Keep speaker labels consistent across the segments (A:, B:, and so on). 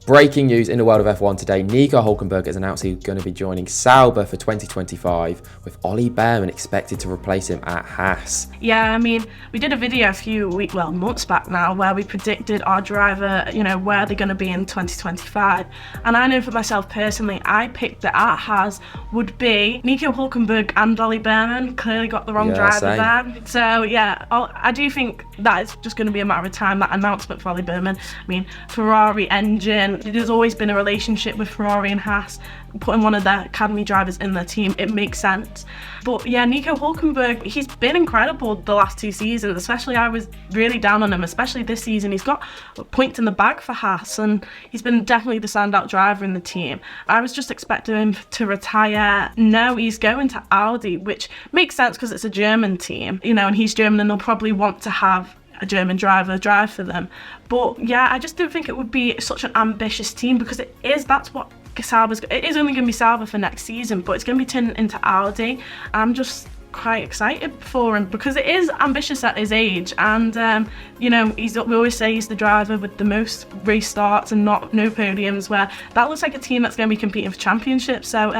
A: Breaking news in the world of F1 today. Nico Hulkenberg has announced he's going to be joining Sauber for 2025, with Ollie Behrman expected to replace him at Haas.
B: Yeah, I mean, we did a video a few months back now, where we predicted our driver, where they're going to be in 2025. And I know for myself personally, I picked that at Haas would be Nico Hulkenberg and Ollie Behrman. Clearly got the wrong driver there. So yeah, I do think that it's just going to be a matter of time, that announcement for Ollie Behrman. I mean, Ferrari engine. There's always been a relationship with Ferrari and Haas, putting one of their academy drivers in their team. It makes sense. But yeah, Nico Hulkenberg, he's been incredible the last 2 seasons, especially I was really down on him, especially this season. He's got points in the bag for Haas, and he's been definitely the standout driver in the team. I was just expecting him to retire. No, he's going to Audi, which makes sense because it's a German team, and he's German and they'll probably want to have a German driver drive for them. But yeah, I just don't think it would be such an ambitious team, because that's what Sauber's, it is only going to be Sauber for next season, but it's going to be turned into Audi. I'm just quite excited for him because it is ambitious at his age, and we always say he's the driver with the most race starts and no podiums, where that looks like a team that's going to be competing for championships. So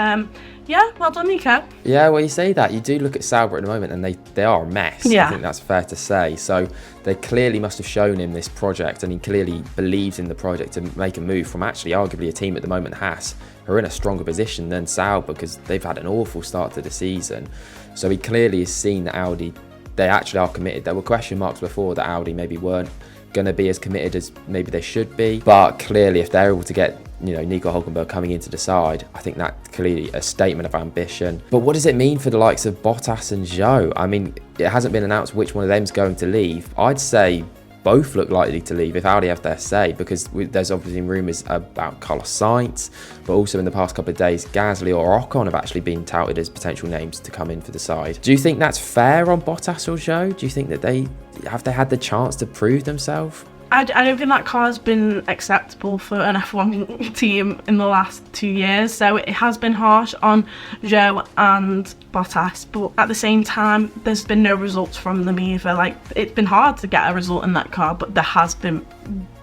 B: yeah, well done, Nico.
A: Yeah, well, you say that. You do look at Sauber at the moment and they are a mess.
B: Yeah.
A: I think that's fair to say. So they clearly must have shown him this project, and he clearly believes in the project to make a move from actually arguably a team at the moment, Haas, who are in a stronger position than Sauber because they've had an awful start to the season. So he clearly has seen that Audi, they actually are committed. There were question marks before that Audi maybe weren't going to be as committed as maybe they should be. But clearly, if they're able to get Nico Hulkenberg coming in to decide, I think that's clearly a statement of ambition. But what does it mean for the likes of Bottas and Zhou? I mean, it hasn't been announced which one of them's going to leave. I'd say both look likely to leave if Audi have their say, because there's obviously rumours about Carlos Sainz, but also in the past couple of days, Gasly or Ocon have actually been touted as potential names to come in for the side. Do you think that's fair on Bottas or Zhou? Do you think that they had the chance to prove themselves?
B: I don't think that car's been acceptable for an F1 team in the last 2 years, so it has been harsh on Zhou and Bottas, but at the same time, there's been no results from them either. Like, it's been hard to get a result in that car, but there has been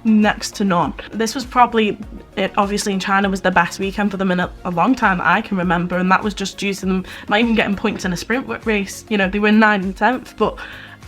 B: next to none. This was probably, obviously in China, was the best weekend for them in a long time that I can remember, and that was just due to them not even getting points in a sprint race. They were 9th and 10th, but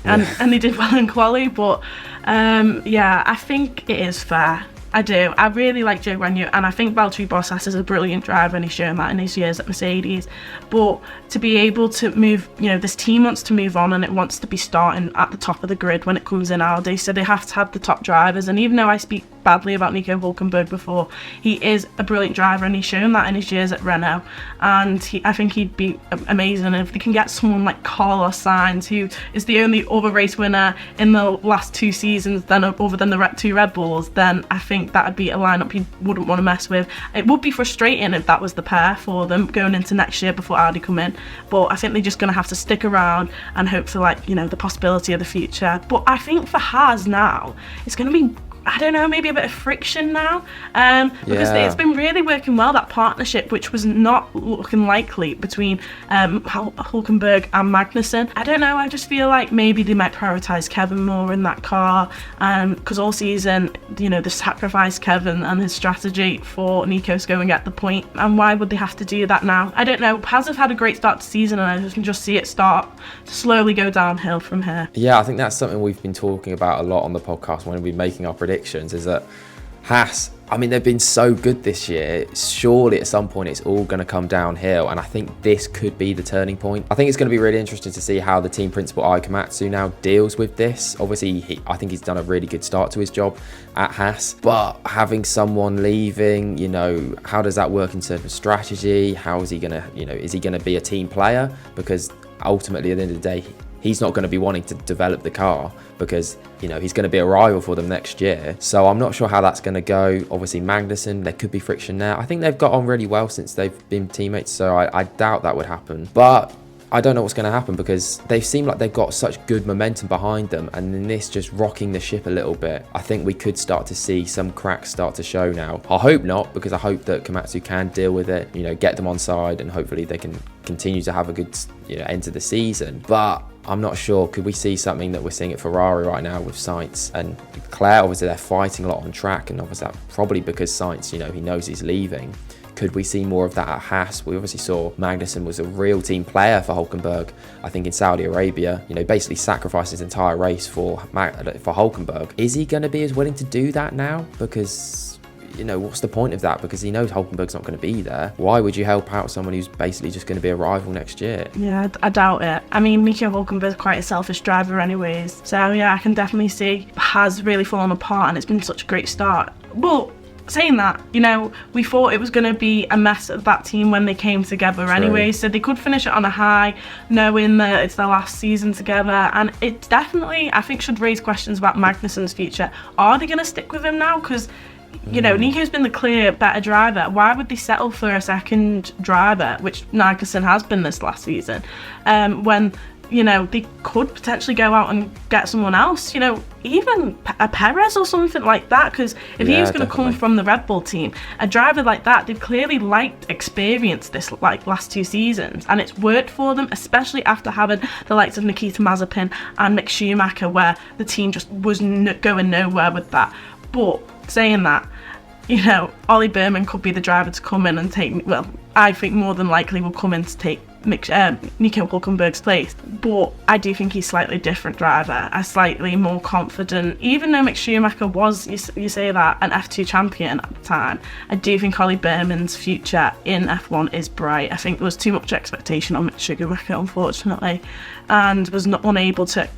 B: and they did well in quali, but yeah, I think it is fair. I do. I really like Joe Guanyu, and I think Valtteri Bottas is a brilliant driver, and he's shown that in his years at Mercedes. But to be able to move, this team wants to move on, and it wants to be starting at the top of the grid when it comes in Audi, so they have to have the top drivers. And even though I speak badly about Nico Hulkenberg before, he is a brilliant driver, and he's shown that in his years at Renault. And I think he'd be amazing if they can get someone like Carlos Sainz, who is the only other race winner in the last 2 seasons other than the 2 Red Bulls. Then I think that would be a lineup you wouldn't want to mess with. It would be frustrating if that was the pair for them going into next year before Audi come in, but I think they're just going to have to stick around and hope for the possibility of the future. But I think for Haas now, it's going to be, I don't know, maybe a bit of friction now, because it's been really working well, that partnership, which was not looking likely between Hulkenberg and Magnussen. I don't know, I just feel like maybe they might prioritise Kevin more in that car, because all season, they sacrificed Kevin and his strategy for Nico to go and get the point, and why would they have to do that now? I don't know. Haas have had a great start to the season, and I can just see it start to slowly go downhill from here.
A: Yeah, I think that's something we've been talking about a lot on the podcast when we're making our predictions, is that Haas, I mean, they've been so good this year. Surely at some point it's all going to come downhill, and I think this could be the turning point. I think it's going to be really interesting to see how the team principal Ai Komatsu now deals with this. Obviously, I think he's done a really good start to his job at Haas, but having someone leaving, how does that work in terms of strategy? How is he going to, is he going to be a team player? Because ultimately, at the end of the day, he's not going to be wanting to develop the car, because he's going to be a rival for them next year. So I'm not sure how that's going to go. Obviously Magnussen, there could be friction there. I think they've got on really well since they've been teammates, so I doubt that would happen. But I don't know what's going to happen, because they seem like they've got such good momentum behind them, and then this just rocking the ship a little bit. I think we could start to see some cracks start to show now. I hope not, because I hope that Komatsu can deal with it, get them on side, and hopefully they can continue to have a good end to the season. But I'm not sure. Could we see something that we're seeing at Ferrari right now with Sainz and Leclerc? Obviously, they're fighting a lot on track, and obviously that's probably because Sainz, he knows he's leaving. Could we see more of that at Haas? We obviously saw Magnussen was a real team player for Hulkenberg, I think in Saudi Arabia, basically sacrificed his entire race for Hulkenberg. Is he going to be as willing to do that now? Because, what's the point of that? Because he knows Hulkenberg's not going to be there. Why would you help out someone who's basically just going to be a rival next year?
B: Yeah, I doubt it. I mean, Nico Hulkenberg's quite a selfish driver anyways. So yeah, I can definitely see has really fallen apart, and it's been such a great start. But saying that, we thought it was going to be a mess of that team when they came together anyway, so they could finish it on a high, knowing that it's their last season together, and it definitely, I think, should raise questions about Magnussen's future. Are they going to stick with him now? Because, Nico's been the clear better driver. Why would they settle for a second driver, which Magnussen has been this last season, when they could potentially go out and get someone else, even a Perez or something like that, because if he was going to come from the Red Bull team, a driver like that, they've clearly liked experience this last 2 seasons, and it's worked for them, especially after having the likes of Nikita Mazepin and Mick Schumacher, where the team just was going nowhere with that. But saying that, Ollie Berman could be the driver to come in and take, I think more than likely will come in to take Nico Hulkenberg's place, but I do think he's a slightly different driver, a slightly more confident. Even though Mick Schumacher was, you say that, an F2 champion at the time, I do think Ollie Berman's future in F1 is bright. I think there was too much expectation on Mick Schumacher, unfortunately, and was not unable to,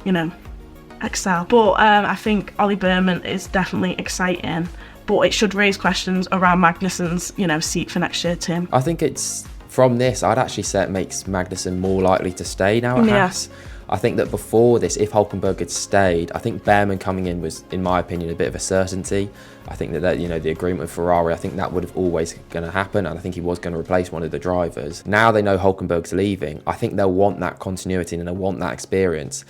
B: excel. But I think Ollie Berman is definitely exciting, but it should raise questions around Magnussen's, seat for next year, Tim.
A: I think it's, from this, I'd actually say it makes Magnussen more likely to stay now at Haas. I think that before this, if Hulkenberg had stayed, I think Behrman coming in was, in my opinion, a bit of a certainty. I think that the agreement with Ferrari, I think that would have always going to happen, and I think he was going to replace one of the drivers. Now they know Hulkenberg's leaving. I think they'll want that continuity and they'll want that experience.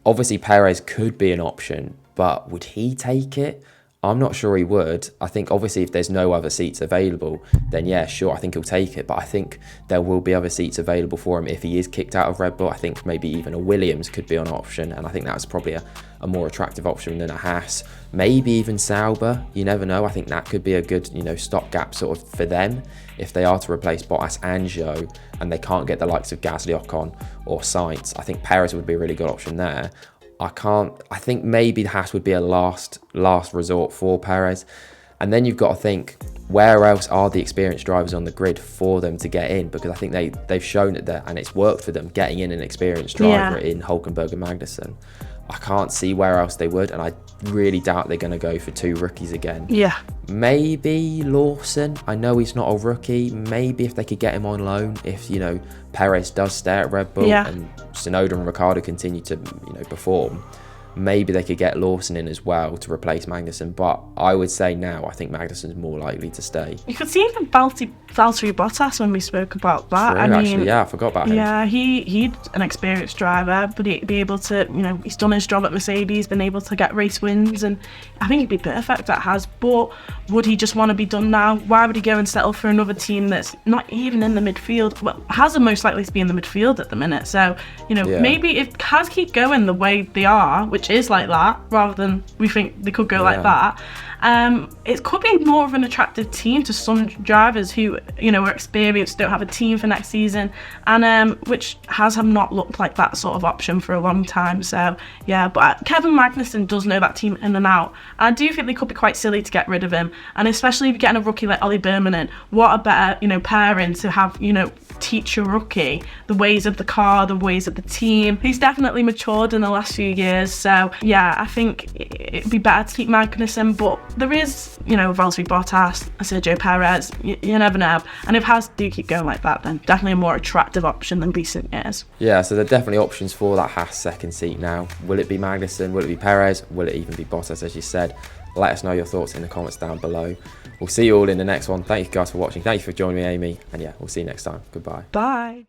A: Obviously, Perez could be an option, but would he take it? I'm not sure he would. I think obviously if there's no other seats available, then yeah, sure, I think he'll take it. But I think there will be other seats available for him if he is kicked out of Red Bull. I think maybe even a Williams could be an option, and I think that's probably a more attractive option than a Haas. Maybe even Sauber, you never know. I think that could be a good, stopgap sort of for them if they are to replace Bottas and Zhou and they can't get the likes of Gasly, Ocon or Sainz. I think Perez would be a really good option there. I think maybe the Haas would be a last resort for Perez. And then you've got to think, where else are the experienced drivers on the grid for them to get in? Because I think they've shown it there, and it's worked for them, getting in an experienced driver in Hulkenberg and Magnussen. I can't see where else they would, and I really doubt they're going to go for 2 rookies again.
B: Yeah.
A: Maybe Lawson. I know he's not a rookie. Maybe if they could get him on loan, if, Perez does stay at Red Bull and Tsunoda and Ricciardo continue to, perform, maybe they could get Lawson in as well to replace Magnussen. But I would say now, I think Magnussen's more likely to stay. You
B: could see even Valtteri Bottas when we spoke about that.
A: True, actually, I forgot about him.
B: Yeah, he's an experienced driver, but he'd be able to, he's done his job at Mercedes, been able to get race wins, and I think he'd be perfect at Haas. But would he just want to be done now? Why would he go and settle for another team that's not even in the midfield? Well, Haas are most likely to be in the midfield at the minute, so, maybe if Haas keep going the way they are, which is like that, rather than we think they could go like that, it could be more of an attractive team to some drivers who, are experienced, don't have a team for next season, and which have not looked like that sort of option for a long time. So yeah, but Kevin Magnussen does know that team in and out. I do think they could be quite silly to get rid of him, and especially if you're getting a rookie like Ollie Berman in, what a better pairing to have, teach a rookie the ways of the car, the ways of the team. He's definitely matured in the last few years, so yeah, I think it'd be better to keep Magnussen, but there is, Valtteri Bottas, Sergio Perez, you never know. And if Haas do keep going like that, then definitely a more attractive option than recent years.
A: Yeah, so there are definitely options for that Haas second seat now. Will it be Magnussen? Will it be Perez? Will it even be Bottas, as you said? Let us know your thoughts in the comments down below. We'll see you all in the next one. Thank you guys for watching. Thank you for joining me, Amy. And yeah, we'll see you next time. Goodbye.
B: Bye.